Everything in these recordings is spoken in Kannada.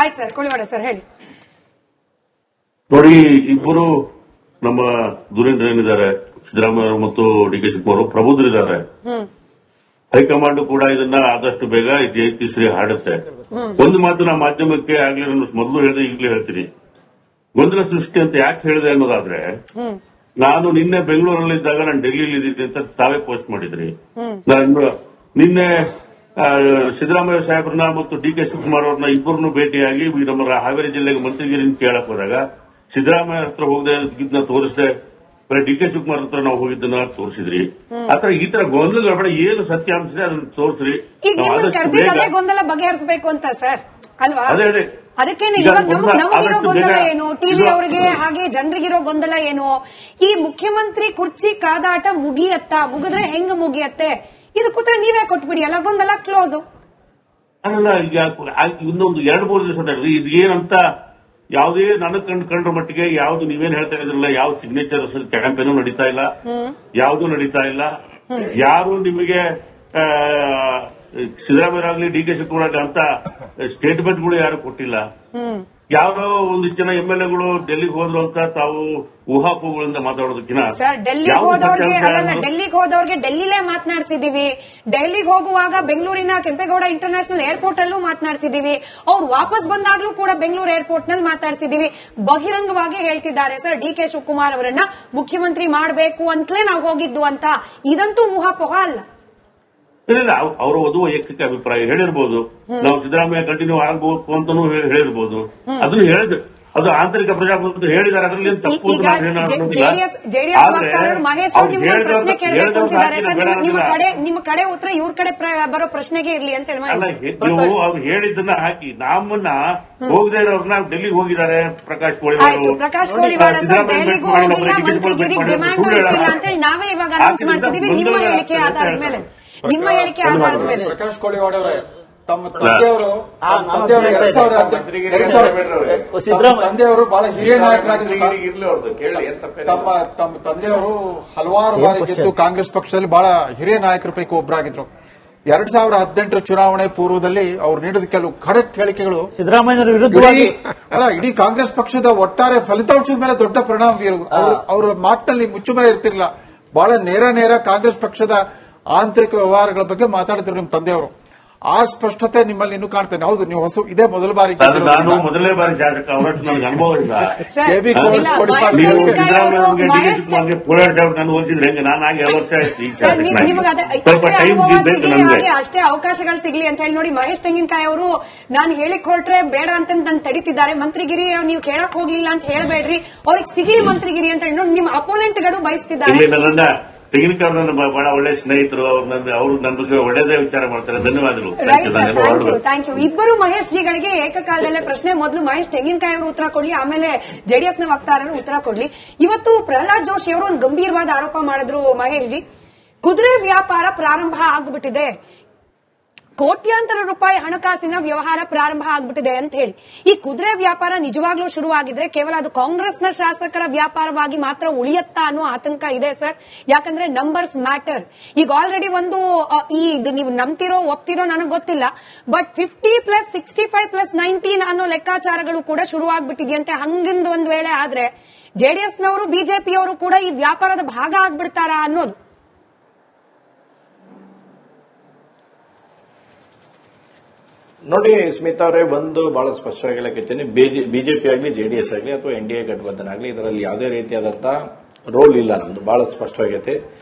ಆಯ್ತು ಸರ್, ಕೋಳಿವಾಡ ಸರ್ ಹೇಳಿ. ನೋಡಿ, ಇಬ್ಬರು ನಮ್ಮ ಧುರೀಂದ್ರ ಏನಿದ್ದಾರೆ, ಸಿದ್ದರಾಮಯ್ಯ ಮತ್ತು ಡಿ ಕೆ ಶಿವಕುಮಾರ್ ಪ್ರಬುದ್ಧರಿದ್ದಾರೆ. ಹೈಕಮಾಂಡ್ ಕೂಡ ಇದನ್ನ ಆದಷ್ಟು ಬೇಗ ಇತಿಶ್ರೀ ಹಾಡುತ್ತೆ. ಒಂದು ಮಾತು ನಾ ಮಾಧ್ಯಮಕ್ಕೆ ಆಗ್ಲಿ ನಾನು ಮೊದಲು ಹೇಳಿದೆ, ಈಗಲೂ ಹೇಳ್ತೀನಿ. ಗೊಂದಲ ಸೃಷ್ಟಿ ಅಂತ ಯಾಕೆ ಹೇಳಿದೆ ಅನ್ನೋದಾದ್ರೆ, ನಾನು ನಿನ್ನೆ ಬೆಂಗಳೂರಲ್ಲಿದ್ದಾಗ ನಾನು ಡೆಲ್ಲಿಲಿ ಇದ್ದಿದ್ದೆ ಅಂತ ತಾವೇ ಪೋಸ್ಟ್ ಮಾಡಿದ್ರಿ. ನಾನು ನಿನ್ನೆ ಸಿದ್ದರಾಮಯ್ಯ ಸಾಹೇಬ್ರನ್ನ ಮತ್ತು ಡಿ ಕೆ ಶಿವಕುಮಾರ್ ಅವ್ರನ್ನ ಇಬ್ಬರನ್ನು ಭೇಟಿಯಾಗಿ ನಮ್ಮ ಹಾವೇರಿ ಜಿಲ್ಲೆಗೆ ಮಂತ್ರಿಗಿರಿನ ಕೇಳಕ್ ಹೋದಾಗ ಸಿದ್ದರಾಮಯ್ಯ ಹತ್ರ ಹೋಗದೆ ತೋರಿಸದೆ ಬರೀ ಡಿ ಕೆ ಶಿವಕುಮಾರ್ ಹತ್ರ ನಾವು ಹೋಗಿದ್ದನ್ನ ತೋರಿಸಿದ್ರಿ. ಆತರ ಈ ತರ ಗೊಂದಲ ಬೇಡ, ಏನು ಸತ್ಯಾಂಶ ಇದೆ ಅದನ್ನ ತೋರಿಸ್ರಿ. ಗೊಂದಲ ಬಗೆಹರಿಸಬೇಕು ಅಂತ ಸರ್ ಅಲ್ವಾ? ಅದೇ ಅದಕ್ಕೇನೆ ನಮಗಿರೋ ಗೊಂದಲ ಏನು, ಟಿವಿ ಅವರಿಗೆ ಹಾಗೆ ಜನರಿಗಿರೋ ಗೊಂದಲ ಏನು, ಈ ಮುಖ್ಯಮಂತ್ರಿ ಕುರ್ಚಿ ಕಾದಾಟ ಮುಗಿದ್ರೆ ಹೆಂಗ ಮುಗಿಯತ್ತೆ, ಇದು ಕೂತ್ರೆ ನೀವೇ ಕೊಟ್ಬಿಡಿ ಅಲ್ಲ, ಗೊಂದಲ ಕ್ಲೋಸ್. ಅಲ್ಲ, ಈಗ ಇನ್ನೊಂದು 2-3 ದಿವಸ ಇದು ಏನಂತ ಯಾವುದೇ ನನಗೆ ಕಂಡ್ರ ಮಟ್ಟಿಗೆ ಯಾವ್ದು ನೀವೇನ್ ಹೇಳ್ತಾ ಇದ್ರಲ್ಲ, ಯಾವ ಸಿಗ್ನೇಚರ್ ಕ್ಯಾಂಪೇನು ನಡೀತಾ ಇಲ್ಲ, ಯಾವ್ದು ನಡೀತಾ ಇಲ್ಲ. ಯಾರು ನಿಮಗೆ ಸಿದ್ದರಾಮಯ್ಯ ಆಗಲಿ ಡಿ ಕೆ ಶಿವಕುಮಾರ್ ಅಂತ ಸ್ಟೇಟ್ಮೆಂಟ್ಗಳು ಯಾರು ಕೊಟ್ಟಿಲ್ಲ. ಯಾರೋ ಒಂದಿಷ್ಟು ಜನ MLAಗಳು ಡೆಲ್ಲಿಗೆ ಹೋದ್ರು ಅಂತ ತಾವು ಊಹಾಪೋಹಗಳಿಂದ ಮಾತಾಡೋದಕ್ಕಿಂತ ಡೆಲ್ಲಿಗೆ ಹೋದವ್ರಿಗೆ ಡೆಲ್ಲಿಲೇ ಮಾತನಾಡಿಸಿದೀವಿ. ಡೆಲ್ಲಿಗೆ ಹೋಗುವಾಗ ಬೆಂಗಳೂರಿನ ಕೆಂಪೇಗೌಡ ಇಂಟರ್ನ್ಯಾಷನಲ್ ಏರ್ಪೋರ್ಟ್ ಅಲ್ಲೂ ಮಾತನಾಡಿಸಿದೀವಿ. ಅವ್ರು ವಾಪಸ್ ಬಂದಾಗ್ಲೂ ಕೂಡ ಬೆಂಗಳೂರು ಏರ್ಪೋರ್ಟ್ ನಲ್ಲಿ ಮಾತಾಡಿಸಿದೀವಿ. ಬಹಿರಂಗವಾಗಿ ಹೇಳ್ತಿದ್ದಾರೆ ಸರ್, ಡಿ ಕೆ ಶಿವಕುಮಾರ್ ಅವರನ್ನ ಮುಖ್ಯಮಂತ್ರಿ ಮಾಡಬೇಕು ಅಂತಲೇ ನಾವು ಹೋಗಿದ್ದು ಅಂತ. ಇದಂತೂ ಊಹಾಪೋಹ ಅಲ್ಲ. ಇಲ್ಲ, ಅವರು ಒಂದು ವೈಯಕ್ತಿಕ ಅಭಿಪ್ರಾಯ ಹೇಳಿರ್ಬೋದು. ನಾವು ಸಿದ್ದರಾಮಯ್ಯ ಕಂಟಿನ್ಯೂ ಆಗಬೇಕು ಅಂತಾನೂ ಹೇಳಿರ್ಬೋದು. ಅದನ್ನು ಹೇಳಿದ್ರು, ಅದು ಆಂತರಿಕ ಪ್ರಜಾಪ್ರಭುತ್ವ ಹೇಳಿದ್ದಾರೆ. ಅದರಲ್ಲಿ ತಪ್ಪು ನಿಮ್ಮ ಕಡೆ ಉತ್ತರ ಇವ್ರ ಕಡೆ ಬರೋ ಪ್ರಶ್ನೆಗೆ ಇರ್ಲಿ ಅಂತ ಹೇಳಿ ನೀವು ಅವ್ರು ಹೇಳಿದ್ದನ್ನ ಹಾಕಿ ನಮ್ಮನ್ನ ಹೋಗದೇ ಇರೋರ್ನ ಡೆಲ್ಲಿಗೆ ಹೋಗಿದ್ದಾರೆ ಪ್ರಕಾಶ್ ಕೋಳಿವಾಡ ಡೆಲ್ಲಿಗೂ ಹೋಗಿಲ್ಲ, ಮಂತ್ರಿಗಿರಿ ಡಿಮ್ಯಾಂಡು ಇಟ್ಟಿಲ್ಲ ಅಂತ ಹೇಳಿ ನಾವೇ ಇವಾಗ ಅನೌನ್ಸ್ ಮಾಡ್ತಿದೀವಿ. ನಿಮ್ಮ ಹೇಳಿಕೆ ಆಧಾರದ ಮೇಲೆ ಪ್ರಕಾಶ್ ಕೋಳಿವಾಡ ಅವರೇ, ತಮ್ಮ ತಂದೆಯವರು 2010 ಬಹಳ ಹಿರಿಯ ನಾಯಕರಾಗಿದ್ರು. ತಮ್ಮ ತಂದೆಯವರು ಹಲವಾರು ಬಾರಿ ಗೆದ್ದು ಕಾಂಗ್ರೆಸ್ ಪಕ್ಷದಲ್ಲಿ ಬಹಳ ಹಿರಿಯ ನಾಯಕರ ಪೈಕಿ ಒಬ್ಬರಾಗಿದ್ರು. 2018 ಚುನಾವಣೆ ಪೂರ್ವದಲ್ಲಿ ಅವರು ನೀಡಿದ ಕೆಲವು ಖಡಕ್ ಹೇಳಿಕೆಗಳು ಸಿದ್ದರಾಮಯ್ಯ ವಿರುದ್ಧವಾಗಿ ಇಡೀ ಕಾಂಗ್ರೆಸ್ ಪಕ್ಷದ ಒಟ್ಟಾರೆ ಫಲಿತಾಂಶದ ಮೇಲೆ ದೊಡ್ಡ ಪರಿಣಾಮ ಬೀರುವುದು. ಅವರ ಮಾತಿನಲ್ಲಿ ಮುಚ್ಚುಮರೆ ಇರ್ತಿರಲಿಲ್ಲ. ಬಹಳ ನೇರ ಕಾಂಗ್ರೆಸ್ ಪಕ್ಷದ ಆಂತರಿಕ ವ್ಯವಹಾರಗಳ ಬಗ್ಗೆ ಮಾತಾಡ್ತಿದ್ರು ನಿಮ್ಮ ತಂದೆಯವರು. ಆ ಸ್ಪಷ್ಟತೆ ನಿಮ್ಮಲ್ಲಿ ಇನ್ನೂ ಕಾಣ್ತೇನೆ. ಹೌದು, ನೀವು ಹೊಸ ಇದೇ ಮೊದಲನೇ ಬಾರಿ ಶಾಸಕ, ಅವರಷ್ಟು ನನಗೆ ಅನುಭವ ಇಲ್ಲ. ಅಷ್ಟೇ ಅವಕಾಶಗಳು ಸಿಗ್ಲಿ ಅಂತ ಹೇಳಿ ನೋಡಿ. ಮಹೇಶ್ ತೆಂಗಿನಕಾಯಿ ಅವರು ನಾನು ಹೇಳಿಕ್ ಹೊರಟ್ರೆ ಬೇಡ ಅಂತ ನಾನು ತಡೀತಿದ್ದಾರೆ. ಮಂತ್ರಿಗಿರಿ ನೀವು ಕೇಳಕ್ ಹೋಗ್ಲಿಲ್ಲ ಅಂತ ಹೇಳ್ಬೇಡ್ರಿ, ಅವ್ರಿಗೆ ಸಿಗ್ಲಿ ಮಂತ್ರಿಗಿರಿ ಅಂತ ಹೇಳಿ ನೋಡಿ ನಿಮ್ಮ ಅಪೋನೆಂಟ್ಗಳು ಬಯಸ್ತಿದ್ದಾರೆ. ತೆಂಗಿನಕಾಯಿ ನನ್ನ ಬಹಳ ಒಳ್ಳೆ ಸ್ನೇಹಿತರು, ಅವರು ನನ್ನ ಬಗ್ಗೆ ಒಳ್ಳೆದೇ ವಿಚಾರ ಮಾಡ್ತಾರೆ. ಧನ್ಯವಾದಗಳು. Thank you. ಇಬ್ಬರು ಮಹೇಶ್ ಜಿಗಳಿಗೆ ಏಕಕಾಲದಲ್ಲೇ ಪ್ರಶ್ನೆ. ಮೊದಲು ಮಹೇಶ್ ತೆಂಗಿನಕಾಯಿ ಅವರು ಉತ್ತರ ಕೊಡ್ಲಿ, ಆಮೇಲೆ ಜೆಡಿಎಸ್ ನ ವಕ್ತಾರರು ಉತ್ತರ ಕೊಡ್ಲಿ. ಇವತ್ತು ಪ್ರಹ್ಲಾದ್ ಜೋಶಿ ಅವರು ಒಂದು ಗಂಭೀರವಾದ ಆರೋಪ ಮಾಡಿದ್ರು. ಮಹೇಶ್ ಜಿ, ಕುದುರೆ ವ್ಯಾಪಾರ ಪ್ರಾರಂಭ ಆಗ್ಬಿಟ್ಟಿದೆ, ಕೋಟ್ಯಾಂತರ ರೂಪಾಯಿ ಹಣಕಾಸಿನ ವ್ಯವಹಾರ ಪ್ರಾರಂಭ ಆಗ್ಬಿಟ್ಟಿದೆ ಅಂತ ಹೇಳಿ. ಈ ಕುದುರೆ ವ್ಯಾಪಾರ ನಿಜವಾಗ್ಲೂ ಶುರುವಾಗಿದ್ರೆ ಕೇವಲ ಅದು ಕಾಂಗ್ರೆಸ್ನ ಶಾಸಕರ ವ್ಯಾಪಾರವಾಗಿ ಮಾತ್ರ ಉಳಿಯತ್ತಾ ಅನ್ನೋ ಆತಂಕ ಇದೆ ಸರ್. ಯಾಕಂದ್ರೆ ನಂಬರ್ಸ್ ಮ್ಯಾಟರ್. ಈಗ ಆಲ್ರೆಡಿ ಒಂದು ನೀವು ನಂಬ್ತಿರೋ ಒಪ್ತಿರೋ ನನಗೆ ಗೊತ್ತಿಲ್ಲ, ಬಟ್ 50+65+19 ಅನ್ನೋ ಲೆಕ್ಕಾಚಾರಗಳು ಕೂಡ ಶುರುವಾಗ್ಬಿಟ್ಟಿದೆಯಂತೆ. ಹಂಗಿಂದ ಒಂದ್ ವೇಳೆ ಆದ್ರೆ ಜೆಡಿಎಸ್ನವರು ಬಿಜೆಪಿಯವರು ಕೂಡ ಈ ವ್ಯಾಪಾರದ ಭಾಗ ಆಗ್ಬಿಡ್ತಾರಾ ಅನ್ನೋದು. ನೋಡಿ ಸ್ಮಿತಾ ಅವರೇ, ಒಂದು ಬಹಳ ಸ್ಪಷ್ಟವಾಗಿ ಹೇಳಕ್ಕೆ ಬಿಜೆಪಿ ಆಗಲಿ ಜೆಡಿಎಸ್ ಆಗಲಿ ಅಥವಾ NDA ಗಠಬಂಧನ ಆಗಲಿ ಇದರಲ್ಲಿ ಯಾವುದೇ ರೀತಿಯಾದಂತಹ ರೋಲ್ ಇಲ್ಲ ನಮ್ದು. ಬಹಳ ಸ್ಪಷ್ಟವಾಗೈತೆ.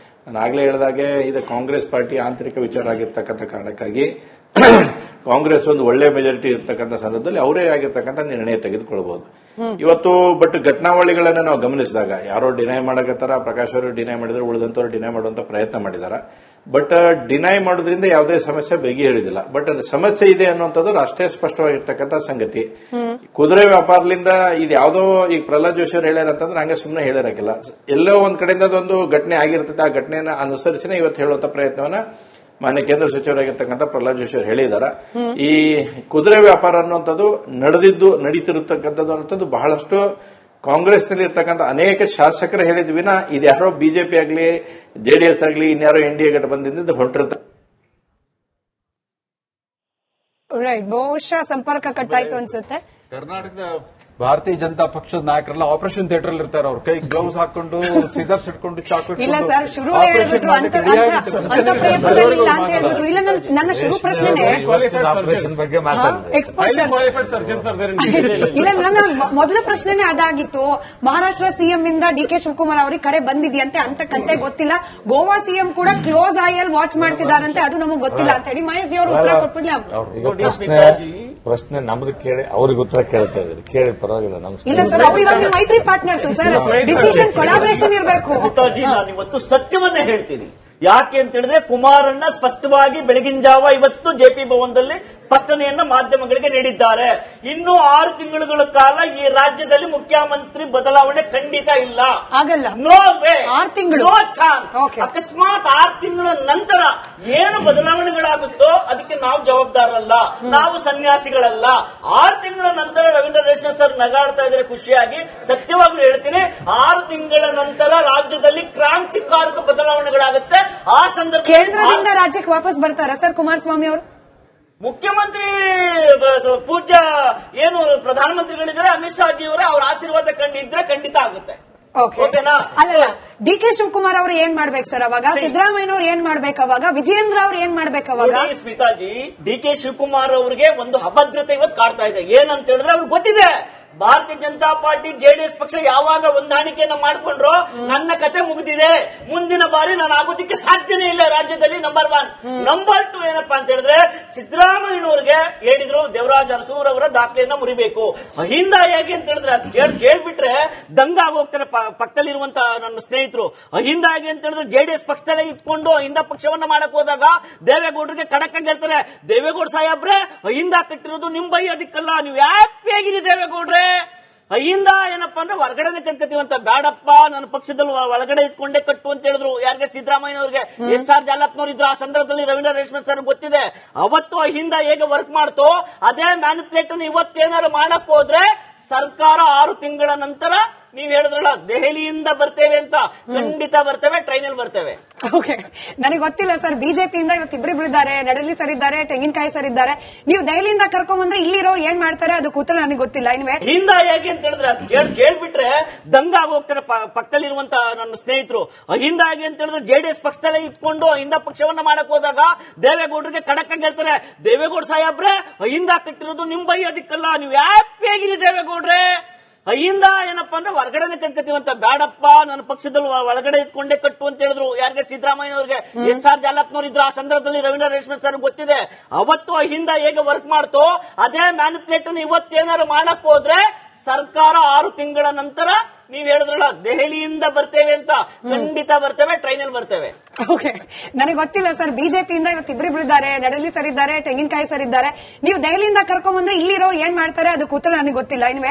ನಾನು ಆಗ್ಲೇ ಹೇಳಿದಾಗೆ ಇದು ಕಾಂಗ್ರೆಸ್ ಪಾರ್ಟಿ ಆಂತರಿಕ ವಿಚಾರ ಆಗಿರ್ತಕ್ಕಂಥ ಕಾರಣಕ್ಕಾಗಿ ಕಾಂಗ್ರೆಸ್ ಒಂದು ಒಳ್ಳೆ ಮೆಜಾರಿಟಿ ಇರ್ತಕ್ಕಂಥ ಸಂದರ್ಭದಲ್ಲಿ ಅವರೇ ಆಗಿರ್ತಕ್ಕಂಥ ನಿರ್ಣಯ ತೆಗೆದುಕೊಳ್ಬಹುದು ಇವತ್ತು. ಬಟ್ ಘಟನಾವಳಿಗಳನ್ನ ನಾವು ಗಮನಿಸಿದಾಗ ಯಾರೋ ಡಿನೈ ಮಾಡಕತ್ತಾರ, ಪ್ರಕಾಶ್ ಅವರು ಡಿನೈ ಮಾಡಿದ್ರೆ ಉಳಿದಂತವ್ರು ಡಿನೈ ಮಾಡುವಂತ ಪ್ರಯತ್ನ ಮಾಡಿದಾರ. ಬಟ್ ಡಿನೈ ಮಾಡೋದ್ರಿಂದ ಯಾವುದೇ ಸಮಸ್ಯೆ ಬಗೆಹರಿದಿಲ್ಲ. ಬಟ್ ಅದು ಸಮಸ್ಯೆ ಇದೆ ಅನ್ನುವಂಥದ್ದು ಅಷ್ಟೇ ಸ್ಪಷ್ಟವಾಗಿರ್ತಕ್ಕಂಥ ಸಂಗತಿ. ಕುದುರೆ ವ್ಯಾಪಾರದಿಂದ ಇದು ಯಾವುದೋ ಈಗ ಪ್ರಹ್ಲಾದ್ ಜೋಶಿ ಅವರು ಹೇಳ್ಯಾರ ಅಂತಂದ್ರೆ ಹಂಗೆ ಸುಮ್ಮನೆ ಹೇಳಿರಕ್ಕಿಲ್ಲ. ಎಲ್ಲೋ ಒಂದ್ ಕಡೆಯಿಂದ ಅದೊಂದು ಘಟನೆ ಆಗಿರ್ತದೆ. ಆ ಘಟನೆಯನ್ನ ಅನುಸರಿಸಿನೇ ಇವತ್ತು ಹೇಳುವಂತ ಪ್ರಯತ್ನವನ್ನ ಮಾನ್ಯ ಕೇಂದ್ರ ಸಚಿವರಾಗಿರ್ತಕ್ಕಂಥ ಪ್ರಹ್ಲಾದ್ ಜೋಶಿ ಅವರು ಹೇಳಿದಾರ. ಈ ಕುದುರೆ ವ್ಯಾಪಾರ ಅನ್ನುವಂಥದ್ದು ನಡೀತಿರತಕ್ಕಂಥದ್ದು ಅನ್ನುವಂಥದ್ದು ಬಹಳಷ್ಟು ಕಾಂಗ್ರೆಸ್ನಲ್ಲಿ ಇರ್ತಕ್ಕಂಥ ಅನೇಕ ಶಾಸಕರು ಹೇಳಿದ ವಿನ ಇದ್ಯಾರೋ ಬಿಜೆಪಿ ಆಗಲಿ ಜೆಡಿಎಸ್ ಆಗಲಿ ಇನ್ಯಾರೋ NDA ಗಠಬಂಧನದಿಂದ ಹೊರಟಿರ್ತಾರೆ. ರೈಟ್, ಬಹುಶಃ ಸಂಪರ್ಕ ಕಟ್ಟಾಯ್ತು ಅನ್ಸುತ್ತೆ. ಕರ್ನಾಟಕದ ಭಾರತೀಯ ಜನತಾ ಪಕ್ಷದ ನಾಯಕರೆಲ್ಲ ಆಪರೇಷನ್ ಥಿಯೇಟರ್ ಅಲ್ಲಿ ಇರ್ತಾರೆ. ಅವ್ರ ಕೈ ಗ್ಲೌಸ್ ಹಾಕೊಂಡು ಸೀಸರ್ಸ್ ಇಟ್ಕೊಂಡು ಚಾಕ್ಲೇಟ್ ಇಲ್ಲ ಸರ್, ಶುರು ಹೇಳ್ಬಿಟ್ರು ಅಂತ ಪ್ರಯತ್ನದಲ್ಲಿ ಇಲ್ಲ ಅಂತ ಹೇಳ್ಬಿಟ್ರು. ಇಲ್ಲ, ನನ್ನ ಶುರು ಪ್ರಶ್ನೆನೇ ಎಕ್ಸ್ಪರ್ಟ್ ಇಲ್ಲ, ನನ್ನ ಮೊದಲ ಪ್ರಶ್ನೆನೇ ಅದಾಗಿತ್ತು. ಮಹಾರಾಷ್ಟ್ರ ಸಿಎಂ ಇಂದ ಡಿ.ಕೆ. ಶಿವಕುಮಾರ್ ಅವರಿಗೆ ಕರೆ ಬಂದಿದೆಯಂತೆ, ಅಂತಕ್ಕಂತೆ ಗೊತ್ತಿಲ್ಲ. ಗೋವಾ ಸಿಎಂ ಕೂಡ ಕ್ಲೋಸ್ ಐಯಲ್ಲಿ ವಾಚ್ ಮಾಡ್ತಿದಾರಂತೆ, ಅದು ನಮಗೆ ಗೊತ್ತಿಲ್ಲ ಅಂತ ಹೇಳಿ ಮಹೇಶ್ ಜಿ ಅವರು ಉತ್ತರ ಕೊಟ್ಬಿಡ್ಲಿ. ಪ್ರಶ್ನೆ ನಮ್ದು ಕೇಳಿ ಅವ್ರಿಗೆ ಉತ್ತರ ಕೇಳ್ತಾ ಇದ್ರಿ, ಕೇಳಿ ಪರವಾಗಿಲ್ಲ. ಇಲ್ಲ ಸರ್, ಅವ್ರು ಇವಾಗ ಮೈತ್ರಿ ಪಾರ್ಟ್ನರ್ಸ್ ಸರ್, ಡಿಸಿಷನ್ ಕೊಲಾಬರೇಷನ್ ಇರಬೇಕು. ನಾನು ಇವತ್ತು ಸತ್ಯವನ್ನೇ ಹೇಳ್ತೀನಿ. ಯಾಕೆ ಅಂತ ಹೇಳಿದ್ರೆ ಕುಮಾರಣ್ಣ ಸ್ಪಷ್ಟವಾಗಿ ಬೆಳಗಿನ ಜಾವ ಇವತ್ತು ಜೆಪಿ ಭವನದಲ್ಲಿ ಸ್ಪಷ್ಟನೆಯನ್ನ ಮಾಧ್ಯಮಗಳಿಗೆ ನೀಡಿದ್ದಾರೆ. ಇನ್ನು 6 ತಿಂಗಳುಗಳ ಕಾಲ ಈ ರಾಜ್ಯದಲ್ಲಿ ಮುಖ್ಯಮಂತ್ರಿ ಬದಲಾವಣೆ ಖಂಡಿತ ಇಲ್ಲ, ಆಗಲ್ಲ. ನೋ ವೇ, 6 ತಿಂಗಳು, ನೋ ಚಾನ್ಸ್. Okay. ಅಕಸ್ಮಾತ್ 6 ತಿಂಗಳ ನಂತರ ಏನು ಬದಲಾವಣೆಗಳಾಗುತ್ತೋ ಅದಕ್ಕೆ ನಾವು ಜವಾಬ್ದಾರಲ್ಲ, ನಾವು ಸನ್ಯಾಸಿಗಳಲ್ಲ. 6 ತಿಂಗಳ ನಂತರ ರವೀಂದ್ರ ರೇಷ್ಮೆ ಸರ್ ನಗಾಡ್ತಾ ಇದ್ರೆ ಖುಷಿಯಾಗಿ, ಸತ್ಯವಾಗ್ಲೂ ಹೇಳ್ತೀನಿ, 6 ತಿಂಗಳ ನಂತರ ರಾಜ್ಯದಲ್ಲಿ ಕ್ರಾಂತಿಕಾರಕ ಬದಲಾವಣೆಗಳಾಗುತ್ತೆ. ಆ ಸಂದರ್ಭ ಕೇಂದ್ರದಿಂದ ರಾಜ್ಯಕ್ಕೆ ವಾಪಸ್ ಬರ್ತಾರಾ ಸರ್ ಕುಮಾರಸ್ವಾಮಿ ಅವರು? ಮುಖ್ಯಮಂತ್ರಿ ಪೂಜ್ಯ ಏನು ಪ್ರಧಾನಮಂತ್ರಿಗಳಿದ್ದಾರೆ ಅಮಿತ್ ಶಾ ಜಿ ಅವರ ಆಶೀರ್ವಾದ ಕಂಡಿದ್ರೆ ಖಂಡಿತ ಆಗುತ್ತೆ. ಓಕೆನಾ? ಅಲ್ಲ, ಡಿ.ಕೆ. ಶಿವಕುಮಾರ್ ಅವರು ಏನ್ ಮಾಡ್ಬೇಕು ಸರ್ ಅವಾಗ? ಸಿದ್ದರಾಮಯ್ಯನವ್ರು ಏನ್ ಮಾಡ್ಬೇಕು ಅವಾಗ? ವಿಜಯೇಂದ್ರ ಅವ್ರು ಏನ್ ಮಾಡ್ಬೇಕು ಅವಾಗ? ಸ್ಮಿತಾಜಿ, ಡಿ.ಕೆ. ಶಿವಕುಮಾರ್ ಅವರಿಗೆ ಒಂದು ಅಭದ್ರತೆ ಇವತ್ತು ಕಾಡ್ತಾ ಇದೆ. ಏನಂತ ಹೇಳಿದ್ರೆ ಅವ್ರಿಗೆ ಗೊತ್ತಿದೆ, ಭಾರತೀಯ ಜನತಾ ಪಾರ್ಟಿ ಜೆಡಿಎಸ್ ಪಕ್ಷ ಯಾವಾಗ ಹೊಂದಾಣಿಕೆಯನ್ನ ಮಾಡಿಕೊಂಡ್ರು ನನ್ನ ಕತೆ ಮುಗಿದಿದೆ, ಮುಂದಿನ ಬಾರಿ ನಾನು ಆಗೋದಕ್ಕೆ ಸಾಧ್ಯನೇ ಇಲ್ಲ ರಾಜ್ಯದಲ್ಲಿ. ನಂಬರ್ 1. ನಂಬರ್ 2 ಏನಪ್ಪಾ ಅಂತ ಹೇಳಿದ್ರೆ, ಸಿದ್ದರಾಮಯ್ಯನವ್ರಿಗೆ ಹೇಳಿದ್ರು ದೇವರಾಜ್ ಅರಸೂರ್ ಅವರ ದಾಖಲೆಯನ್ನ ಮುರಿಬೇಕು. ಅಹಿಂದ ಹೇಗೆ ಅಂತ ಹೇಳಿದ್ರೆ ಅದು ಕೇಳ್ಬಿಟ್ರೆ ದಂಗ ಆಗೋಗ್ತಾರೆ ಪಕ್ಕದಲ್ಲಿರುವಂತ ನನ್ನ ಸ್ನೇಹಿತರು. ಅಹಿಂದ ಹೇಗೆ ಅಂತ ಹೇಳಿದ್ರೆ ಜೆಡಿಎಸ್ ಪಕ್ಷದಲ್ಲೇ ಇಟ್ಕೊಂಡು ಅಹಿಂದ ಪಕ್ಷವನ್ನ ಮಾಡಕ್ ಹೋದಾಗ ದೇವೇಗೌಡರಿಗೆ ಖಡಕ್ ಆಗಿ ಹೇಳ್ತಾರೆ, ದೇವೇಗೌಡ ಸಾಹೇಬ್ರೆ ಅಹಿಂದ ಕಟ್ಟಿರೋದು ನಿಮ್ ಬೈ ಅದಕ್ಕಲ್ಲ, ನೀವು ಹ್ಯಾಪಿ ಆಗಿರಿ ದೇವೇಗೌಡ್ರೆ. ಅಹಿಂದ ಏನಪ್ಪಾ ಅಂದ್ರೆ ಹೊರಗಡೆ ಕಟ್ಕತೀವಂತ, ಬೇಡಪ್ಪ ನನ್ನ ಪಕ್ಷದಲ್ಲಿ ಒಳಗಡೆ ಇಟ್ಕೊಂಡೇ ಕಟ್ಟು ಅಂತ ಹೇಳಿದ್ರು. ಯಾರಿಗೆ? ಸಿದ್ದರಾಮಯ್ಯನವ್ರಿಗೆ. ಎಸ್.ಆರ್. ಜಾಲಪ್ನವ್ರು ಇದ್ರು ಆ ಸಂದರ್ಭದಲ್ಲಿ. ರವೀಂದ್ರ ರೇಷ್ಮೆ ಸರ್ ಗೊತ್ತಿದೆ ಅವತ್ತು ಅಹಿಂದ ಹೇಗೆ ವರ್ಕ್ ಮಾಡ್ತೋ ಅದೇ ಮ್ಯಾನಿಪುಲೇಟ್ ಇವತ್ತೇನಾದ್ರು ಮಾಡಕ್ ಹೋದ್ರೆ ಸರ್ಕಾರ 6 ತಿಂಗಳ ನಂತರ ನೀವ್ ಹೇಳಿದ್ರಲ್ಲ ದೆಹಲಿಯಿಂದ ಬರ್ತೇವೆ ಅಂತ, ಖಂಡಿತ ಬರ್ತೇವೆ, ಟ್ರೈನಲ್ಲಿ ಬರ್ತೇವೆ. ಓಕೆ, ನನಗೆ ಗೊತ್ತಿಲ್ಲ ಸರ್, ಬಿಜೆಪಿಯಿಂದ ಇವತ್ತು ಇಬ್ಬರಿಬ್ರು ಇದ್ದಾರೆ, ನಡಲಿ ಸರ್ ಇದ್ದಾರೆ, ತೆಂಗಿನಕಾಯಿ ಸರ್ ಇದ್ದಾರೆ. ನೀವು ದೆಹಲಿಯಿಂದ ಕರ್ಕೊಂಡ್ಬಂದ್ರೆ ಇಲ್ಲಿರೋ ಏನ್ ಮಾಡ್ತಾರೆ ಅದಕ್ಕೆ ಉತ್ತರ ನನಗೆ ಗೊತ್ತಿಲ್ಲ. ಇನ್ವೇ ಹಿಂದ ಹೇಗೆ ಅಂತ ಹೇಳಿದ್ರೆ ಅದು ಕೇಳ್ಬಿಟ್ರೆ ದಂಗ ಆಗೋಗ್ತಾರೆ ಪಕ್ಕದಲ್ಲಿರುವಂತ ನನ್ನ ಸ್ನೇಹಿತರು. ಅಹಿಂದ ಹೇಗೆ ಅಂತ ಹೇಳಿದ್ರೆ ಜೆಡಿಎಸ್ ಪಕ್ಷದಲ್ಲೇ ಇಟ್ಕೊಂಡು ಅಹಿಂದ ಪಕ್ಷವನ್ನ ಮಾಡಕ್ ಹೋದಾಗ ದೇವೇಗೌಡರಿಗೆ ಖಡಕ್ ಆಗಿ ಹೇಳ್ತಾರೆ, ದೇವೇಗೌಡ ಸಾಹೇಬ್ರೆ ಅಹಿಂದ ಕಟ್ಟಿರೋದು ನಿಮ್ ಬೈ ಅದಕ್ಕಲ್ಲ, ನೀವು ಹ್ಯಾಪಿ ಆಗಿರಿ ದೇವೇಗೌಡ್ರೆ. ಅಹಿಂದ ಏನಪ್ಪಾ ಅಂದ್ರೆ ಹೊರಗಡೆ ಕಟ್ಕತೀವಂತ, ಬೇಡಪ್ಪ ನನ್ನ ಪಕ್ಷದಲ್ಲಿ ಒಳಗಡೆ ಇಟ್ಕೊಂಡೇ ಕಟ್ಟು ಅಂತ ಹೇಳಿದ್ರು. ಯಾರಿಗೆ? ಸಿದ್ದರಾಮಯ್ಯನವ್ರಿಗೆ. ಎಸ್.ಆರ್. ಜಾಲಪ್ನವ್ರು ಇದ್ರು ಆ ಸಂದರ್ಭದಲ್ಲಿ. ರವೀಂದ್ರ ರೇಷ್ಮೆ ಸರ್ ಗೊತ್ತಿದೆ ಅವತ್ತು ಅಹಿಂದ ಹೇಗೆ ವರ್ಕ್ ಮಾಡ್ತೋ ಅದೇ ಮ್ಯಾನಿಪುಲೇಟ್ ಇವತ್ತೇನಾದ್ರು ಮಾಡಕ್ ಹೋದ್ರೆ ಸರ್ಕಾರ 6 ತಿಂಗಳ ನಂತರ ನೀವ್ ಹೇಳಿದ್ರಲ್ಲ ದೆಹಲಿಯಿಂದ ಬರ್ತೇವೆ ಅಂತ, ಖಂಡಿತ ಬರ್ತೇವೆ, ಟ್ರೈನಲ್ಲಿ ಬರ್ತೇವೆ. ಓಕೆ, ನನಗೆ ಗೊತ್ತಿಲ್ಲ ಸರ್, ಬಿಜೆಪಿಯಿಂದ ಇವತ್ತು ಇಬ್ಬರಿಬ್ರು ಇದ್ದಾರೆ, ನಡಲಿ ಸರ್ ಇದ್ದಾರೆ, ತೆಂಗಿನಕಾಯಿ ಸರ್ ಇದ್ದಾರೆ. ನೀವು ದೆಹಲಿಯಿಂದ ಕರ್ಕೊಂಡ್ಬಂದ್ರೆ ಇಲ್ಲಿರೋ ಏನ್ ಮಾಡ್ತಾರೆ ಅದಕ್ಕೆ ಉತ್ತರ ನನಗೆ ಗೊತ್ತಿಲ್ಲ. ಇನ್ವೇ